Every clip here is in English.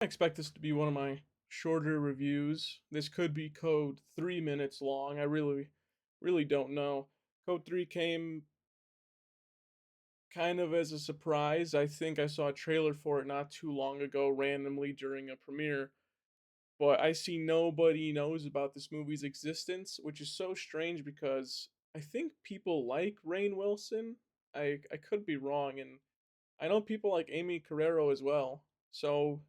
I expect this to be one of my shorter reviews. This could be code 3 minutes long. I really don't know. Code 3 came kind of as a surprise. I think I saw a trailer for it not too long ago randomly during a premiere, but I see nobody knows about this movie's existence, which is so strange because I think people like Rainn Wilson. I could be wrong, and I know people like Amy Carrero as well. So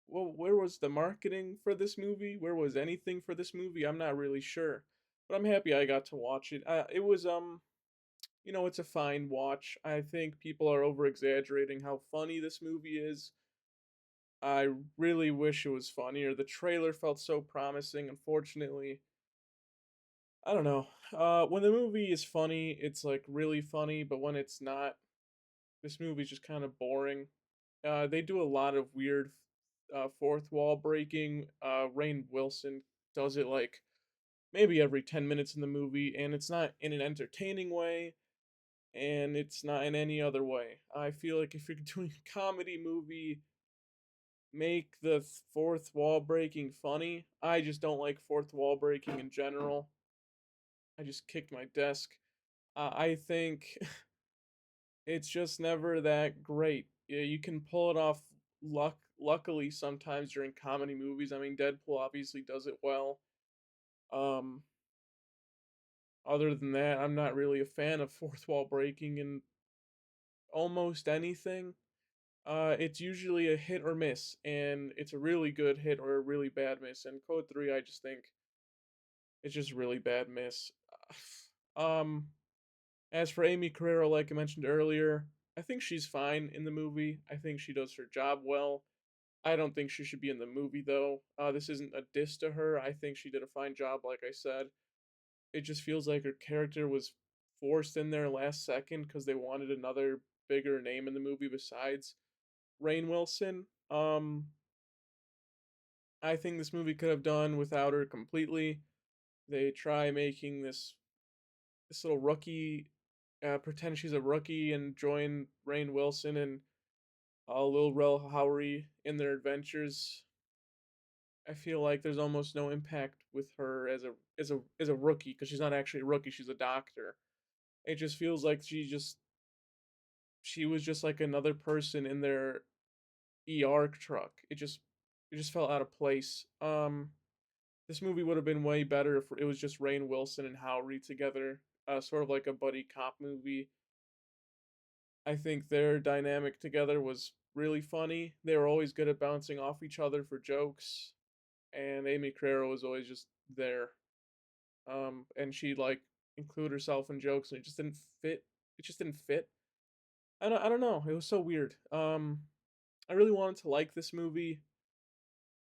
well, where was the marketing for this movie? Where was anything for this movie? I'm not really sure, but I'm happy I got to watch it. It was it's a fine watch. I think people are over exaggerating how funny this movie is. I really wish it was funnier. The trailer felt so promising. Unfortunately, I don't know. When the movie is funny, it's like really funny, but when it's not, this movie's just kind of boring. They do a lot of weird fourth wall breaking. Rainn Wilson does it like maybe every 10 minutes in the movie, and it's not in an entertaining way, and it's not in any other way. I feel like if you're doing a comedy movie, make the fourth wall breaking funny. I just don't like fourth wall breaking in general. I just kicked my desk. I think it's just never that great. Yeah, you can pull it off luckily sometimes during comedy movies. I mean, Deadpool obviously does it well. Um Other than that, I'm not really a fan of fourth wall breaking in almost anything. It's usually a hit or miss, and it's a really good hit or a really bad miss. And Code 3, I just think it's just really bad miss. um as for Amy Carrero, like I mentioned earlier, I think she's fine in the movie. I think she does her job well. I don't think she should be in the movie though. This isn't a diss to her. I think she did a fine job, like I said. It just feels like her character was forced in there last second because they wanted another bigger name in the movie besides Rainn Wilson. I think this movie could have done without her completely. They try making this little rookie pretend she's a rookie and join Rainn Wilson and Lil Rel Howery in their adventures. I feel like there's almost no impact with her as a rookie because she's not actually a rookie. She's a doctor. It just feels like she was just like another person in their ER truck. It just felt out of place. This movie would have been way better if it was just Rainn Wilson and Howery together, sort of like a buddy cop movie. I think their dynamic together was really funny. They were always good at bouncing off each other for jokes, and Amy Carrero was always just there. And she'd like include herself in jokes, and it just didn't fit. It just didn't fit. I don't know. It was so weird. I really wanted to like this movie.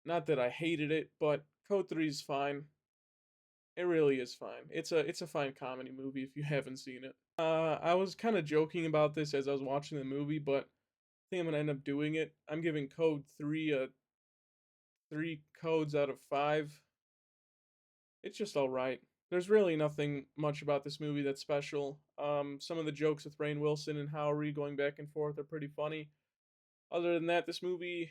Not that I hated it, but Code 3 is fine. It really is fine. It's a fine comedy movie if you haven't seen it. I was kind of joking about this as I was watching the movie, but I think I'm gonna end up doing it. I'm giving Code 3 a 3 codes out of 5. It's just all right. There's really nothing much about this movie that's special. Some of the jokes with Rainn Wilson and Howery going back and forth are pretty funny. Other than that, this movie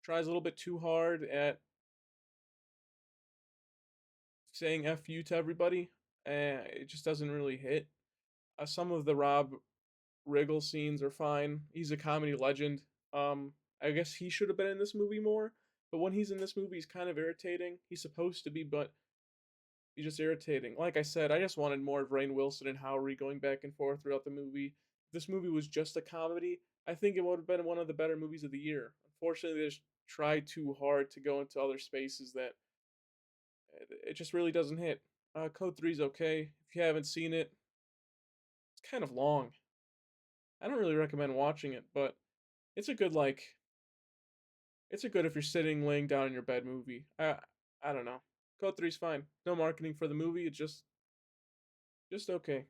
tries a little bit too hard at saying "f you" to everybody, and it just doesn't really hit. Some of the Rob Riggle scenes are fine. He's a comedy legend. I guess he should have been in this movie more, but when he's in this movie, he's kind of irritating. He's supposed to be, but he's just irritating. Like I said, I just wanted more of Rainn Wilson and Howery going back and forth throughout the movie. If this movie was just a comedy, I think it would have been one of the better movies of the year. Unfortunately, they just tried too hard to go into other spaces that it just really doesn't hit. Code 3 is okay. If you haven't seen it, it's kind of long. I don't really recommend watching it, but it's a good like it's a good if you're sitting laying down in your bed movie. I don't know. Code 3's fine. No marketing for the movie. It's just okay.